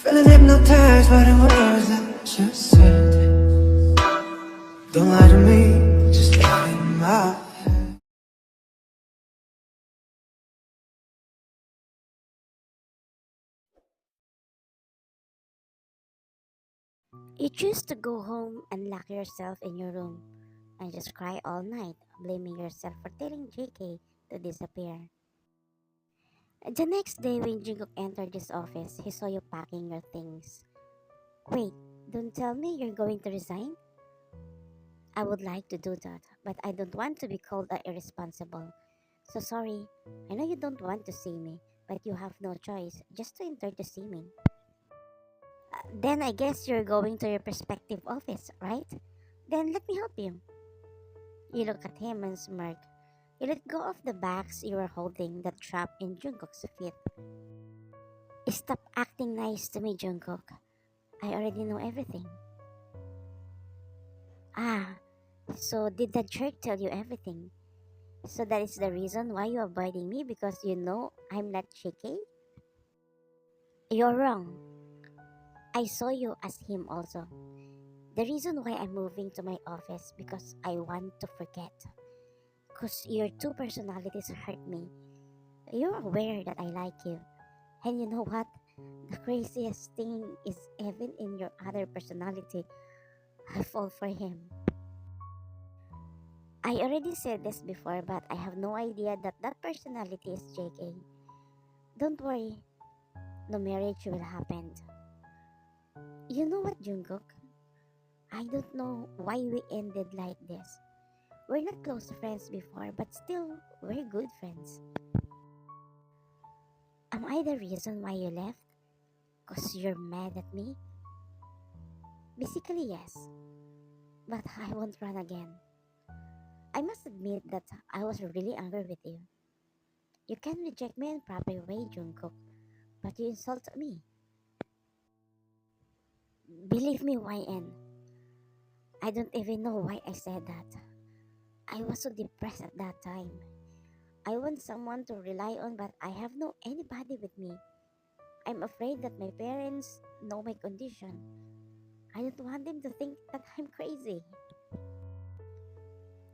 Feeling hypnotized by the words that you said. Don't lie to me, just lie in my head. You choose to go home and lock yourself in your room and just cry all night, blaming yourself for telling JK to disappear. The next day, when Jungkook entered his office, he saw you packing your things. Wait, don't tell me you're going to resign? I would like to do that, but I don't want to be called irresponsible. So sorry, I know you don't want to see me, but you have no choice just to enter to see me. Then I guess you're going to your prospective office, right? Then let me help you. You look at him and smirk. You let go of the bags you were holding that trap in Jungkook's feet. Stop acting nice to me, Jungkook. I already know everything. Ah, so did that jerk tell you everything? So that is the reason why you're avoiding me because you know I'm not cheeky? You're wrong. I saw you as him also. The reason why I'm moving to my office because I want to forget. Because your two personalities hurt me. You're aware that I like you. And you know what? The craziest thing is even in your other personality, I fall for him. I already said this before, but I have no idea that that personality is JK. Don't worry, no marriage will happen. You know what, Jungkook? I don't know why we ended like this. We're not close friends before, but still, we're good friends. Am I the reason why you left? Cause you're mad at me? Basically, yes. But I won't run again. I must admit that I was really angry with you. You can reject me in proper way, Jungkook, but you insult me. Believe me, YN. I don't even know why I said that. I was so depressed at that time. I want someone to rely on, but I have no anybody with me. I'm afraid that my parents know my condition. I don't want them to think that I'm crazy.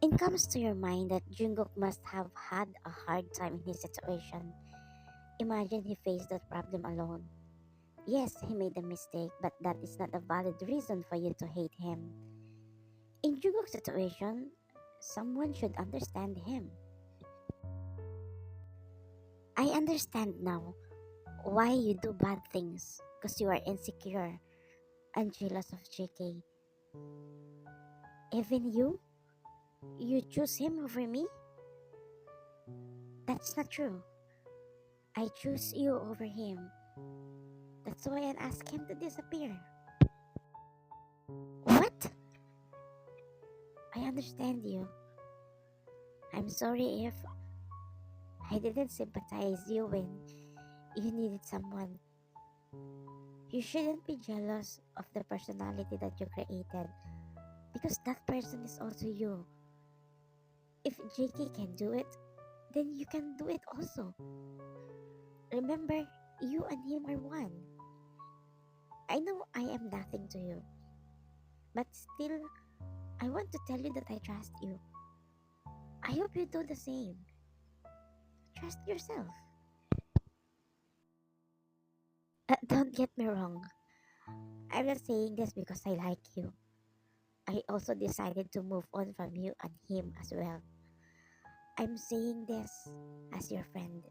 It comes to your mind that Jungkook must have had a hard time in his situation. Imagine he faced that problem alone. Yes, he made a mistake, but that is not a valid reason for you to hate him. In Jungkook's situation, someone should understand him. I understand now why you do bad things because you are insecure and jealous of JK. Even you choose him over me? That's not true. I choose you over him. That's why I asked him to disappear. What? I understand you. I'm sorry if I didn't sympathize you when you needed someone. You shouldn't be jealous of the personality that you created because that person is also you. If JK can do it, then you can do it also. Remember, you and him are one. I know I am nothing to you, but still, I want to tell you that I trust you. I hope you do the same. Trust yourself. Don't get me wrong. I'm not saying this because I like you. I also decided to move on from you and him as well. I'm saying this as your friend.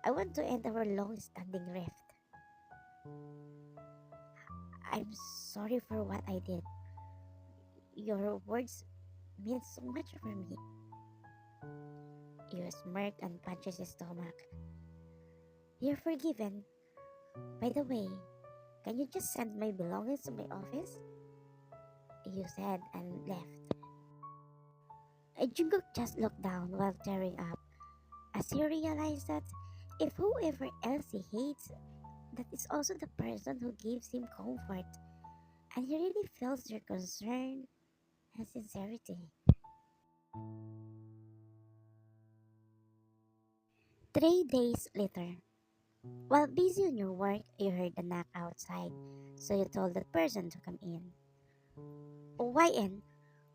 I want to end our long standing rift. I'm sorry for what I did. Your words mean so much for me. You smirk and punches his stomach. You're forgiven. By the way, can you just send my belongings to my office? You said and left. Jungkook just looked down while tearing up as he realized that if whoever else he hates, that is also the person who gives him comfort, and he really feels their concern and sincerity. 3 days later, While busy on your work, you heard a knock outside, so you told that person to come in. Why in?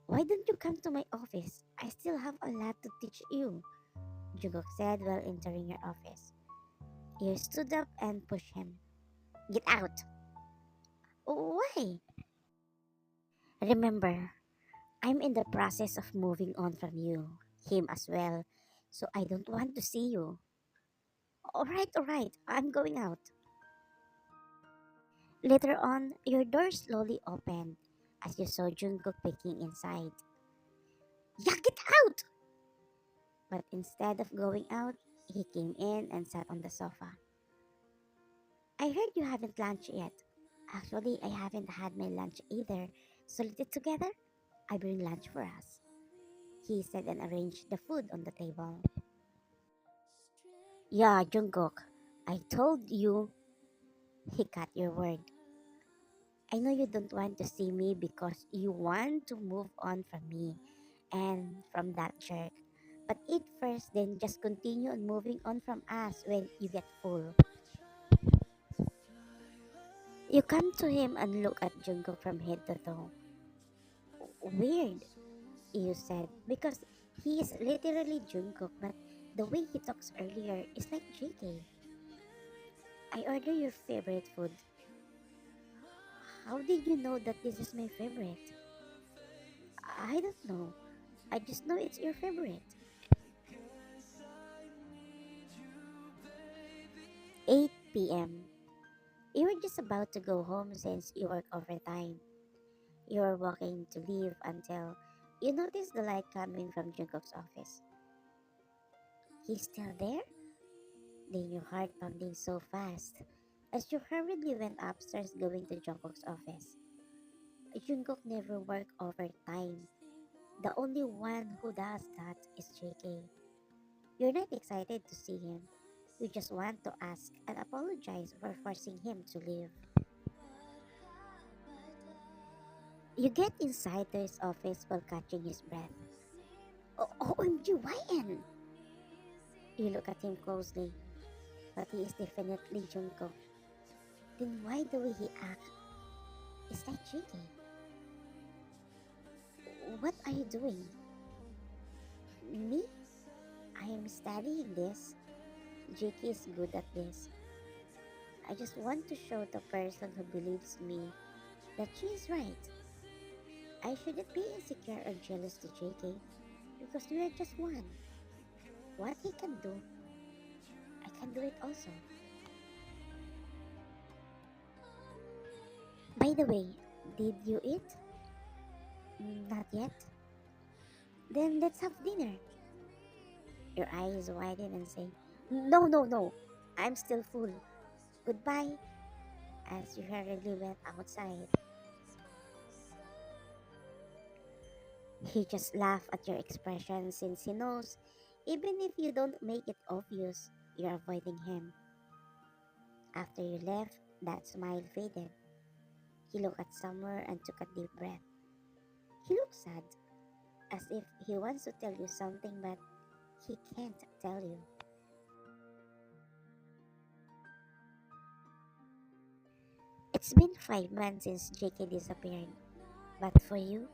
Why don't you come to my office? I still have a lot to teach you, Jungkook said while entering your office. You stood up and pushed him. Get out! Why? Remember, I'm in the process of moving on from you, him as well, so I don't want to see you. Alright, I'm going out. Later on, your door slowly opened as you saw Jungkook peeking inside. Yeah, get out! But instead of going out, he came in and sat on the sofa. I heard you haven't lunch yet. Actually, I haven't had my lunch either, so let's eat together. I bring lunch for us, he said and arranged the food on the table. Yeah, Jungkook, I told you, he cut your word. I know you don't want to see me because you want to move on from me and from that jerk. But eat first, then just continue on moving on from us when you get full. You come to him and look at Jungkook from head to toe. Weird, you said, because he is literally Jungkook, but the way he talks earlier is like JK. I order your favorite food. How did you know that this is my favorite? I don't know. I just know it's your favorite. 8 p.m. You were just about to go home since you work overtime. You were walking to leave until you noticed the light coming from Jungkook's office. He's still there? Then your heart pounding so fast as you hurriedly went upstairs going to Jungkook's office. Jungkook never worked overtime. The only one who does that is JK. You're not excited to see him. You just want to ask and apologize for forcing him to leave. You get inside to his office while catching his breath. OMG, YN! You look at him closely, but he is definitely Jungkook. Then why the way he acts is like JK? What are you doing? Me? I am studying this. JK is good at this. I just want to show the person who believes me that she is right. I shouldn't be insecure or jealous to JK because we are just one. What he can do, I can do it also. By the way, did you eat? Not yet. Then let's have dinner. Your eyes widen and say, No. I'm still full. Goodbye. As you hurriedly went outside. He just laughed at your expression since he knows, even if you don't make it obvious, you're avoiding him. After you left, that smile faded. He looked at Summer and took a deep breath. He looked sad, as if he wants to tell you something but he can't tell you. It's been 5 months since JK disappeared, but for you,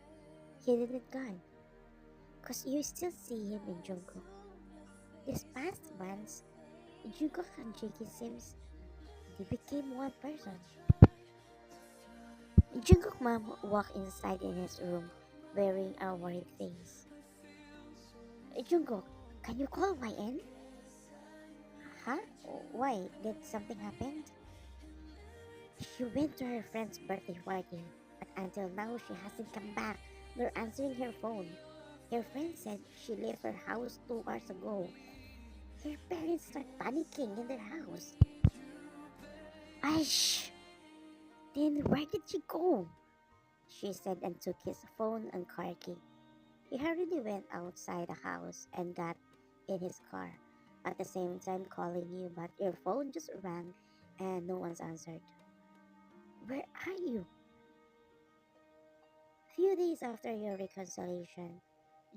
he didn't gone, cause you still see him in Jungkook. These past months, Jungkook and JK seems they became one person. Jungkook mom walked inside in his room, wearing a worried face. Jungkook, can you call YN? Huh? Why? Did something happen? She went to her friend's birthday party, but until now she hasn't come back nor answering her phone. Her friend said she left her house 2 hours ago. Her parents start panicking in their house. Aish! Then where did she go? She said and took his phone and car key. He hurriedly went outside the house and got in his car, at the same time calling you, but your phone just rang and no one's answered. Where are you? Few days after your reconciliation,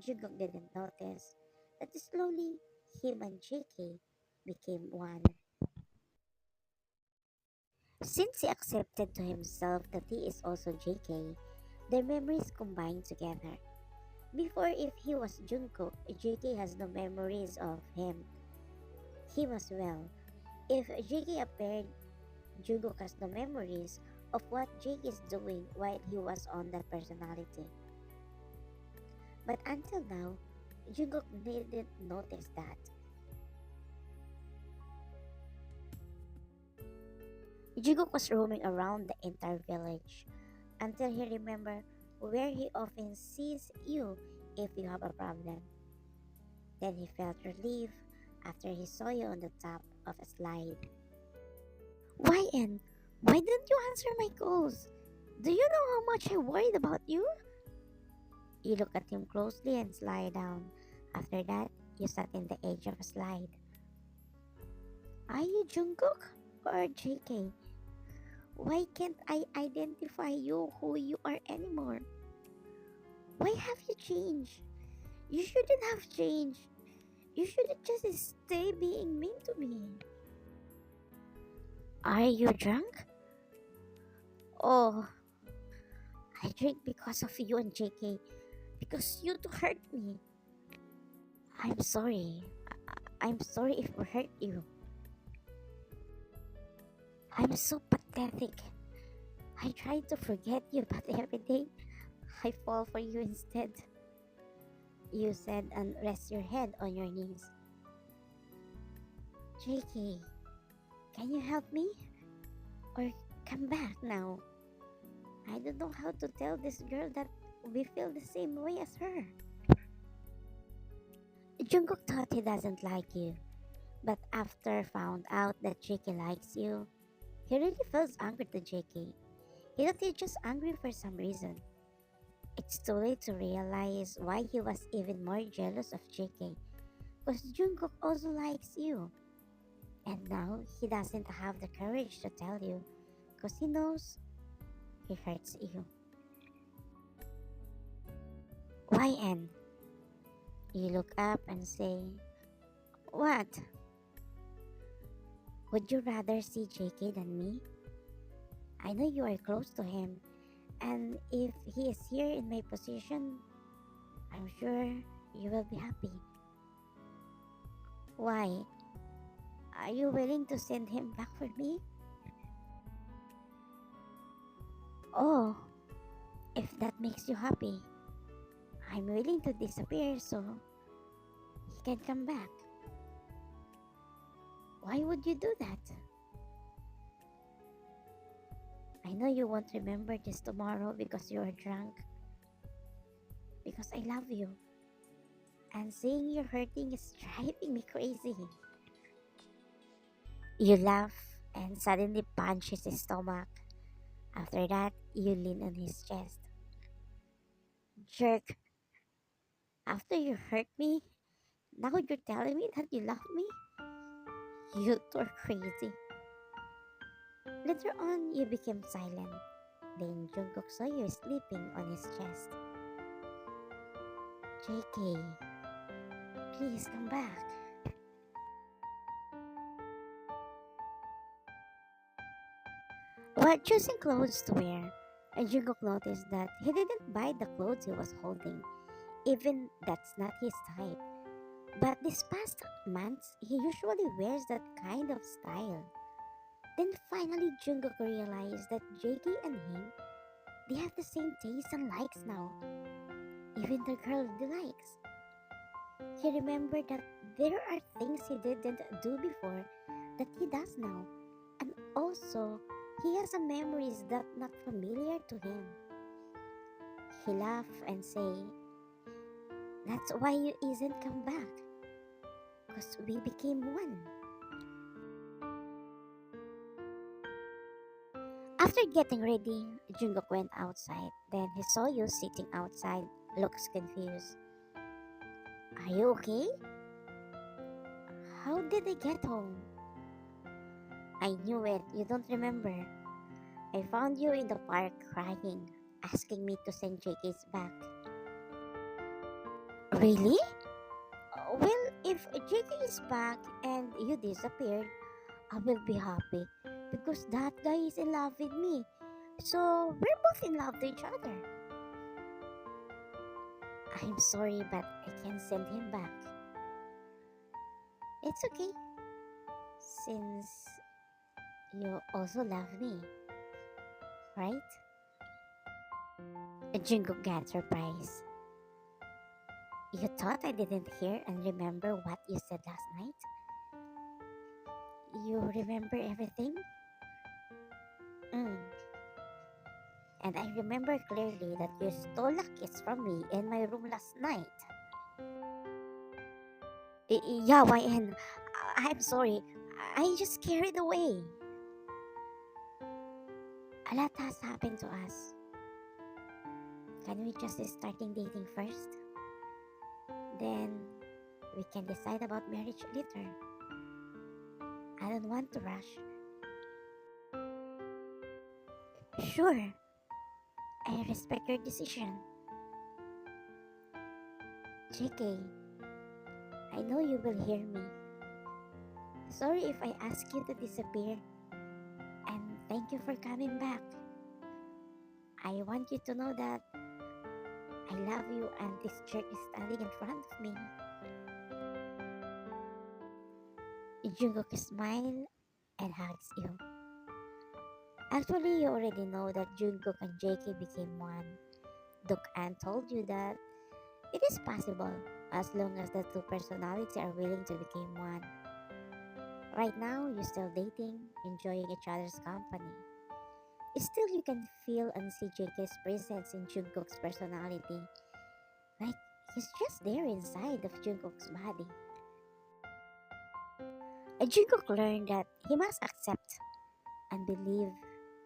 Jungkook didn't notice that slowly him and JK became one. Since he accepted to himself that he is also JK, their memories combined together. Before, if he was Jungkook, JK has no memories of him. Him as well. If JK appeared, Jungkook has no memories of what JK is doing while he was on that personality. But until now, Jungkook didn't notice that. Jungkook was roaming around the entire village until he remembered where he often sees you if you have a problem. Then he felt relief after he saw you on the top of a slide. Why, N? Why didn't you answer my calls? Do you know how much I worried about you? You look at him closely and slide down. After that, you sat in the edge of a slide. Are you Jungkook or JK? Why can't I identify you who you are anymore? Why have you changed? You shouldn't have changed. You shouldn't just stay being mean to me. Are you drunk? Oh, I drink because of you and JK. Because you two hurt me. I'm sorry. I'm sorry if we hurt you. I'm so pathetic. I try to forget you, but every day I fall for you instead. You said and rest your head on your knees. JK, can you help me? Or come back now? I don't know how to tell this girl that we feel the same way as her. Jungkook thought he doesn't like you, but after found out that JK likes you, he really feels angry to JK. He thought he's just angry for some reason. It's too late to realize why he was even more jealous of JK, because Jungkook also likes you. And now he doesn't have the courage to tell you, because he knows he hurts you. Why, N? You look up and say, what? Would you rather see JK than me? I know you are close to him, and if he is here in my position, I'm sure you will be happy. Why? Are you willing to send him back for me? Oh, if that makes you happy, I'm willing to disappear so he can come back. Why would you do that? I know you won't remember this tomorrow because you are drunk. Because I love you. And seeing you hurting is driving me crazy. You laugh and suddenly punch his stomach. After that, you lean on his chest. Jerk, after you hurt me, now you're telling me that you love me? You two are crazy. Later on, you became silent. Then Jungkook saw you sleeping on his chest. JK, please come back. While choosing clothes to wear, Jungkook noticed that he didn't buy the clothes he was holding. Even that's not his type. But this past months, he usually wears that kind of style. Then finally, Jungkook realized that JK and him, they have the same taste and likes now. Even the girl he likes. He remembered that there are things he didn't do before that he does now. And also, he has some memories that not familiar to him. He laughed and say, that's why you isn't come back. Cause we became one. After getting ready, Jungkook went outside. Then he saw you sitting outside, looks confused. Are you okay? How did I get home? I knew it, you don't remember. I found you in the park crying, asking me to send JK's back. Really? Well, if JK is back and you disappeared, I will be happy because that guy is in love with me. So we're both in love to each other. I'm sorry, but I can't send him back. It's okay, since you also love me, right? Jungkook got surprised. You thought I didn't hear and remember what you said last night? You remember everything? Mm. And I remember clearly that you stole a kiss from me in my room last night. Yeah, YN. I'm sorry. I just carried away. A lot has happened to us. Can we just starting dating first? Then we can decide about marriage later. I don't want to rush. Sure, I respect your decision. JK, I know you will hear me. Sorry if I ask you to disappear. And thank you for coming back. I want you to know that I love you and this jerk is standing in front of me. Jungkook smile and hugs you. Actually, you already know that Jungkook and JK became one. An told you that it is possible as long as the two personalities are willing to become one. Right now, you're still dating, enjoying each other's company. Still, you can feel and see JK's presence in Jungkook's personality. Like, he's just there inside of Jungkook's body. And Jungkook learned that he must accept and believe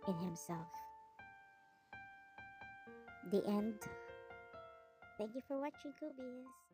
in himself. The end. Thank you for watching, Kubies.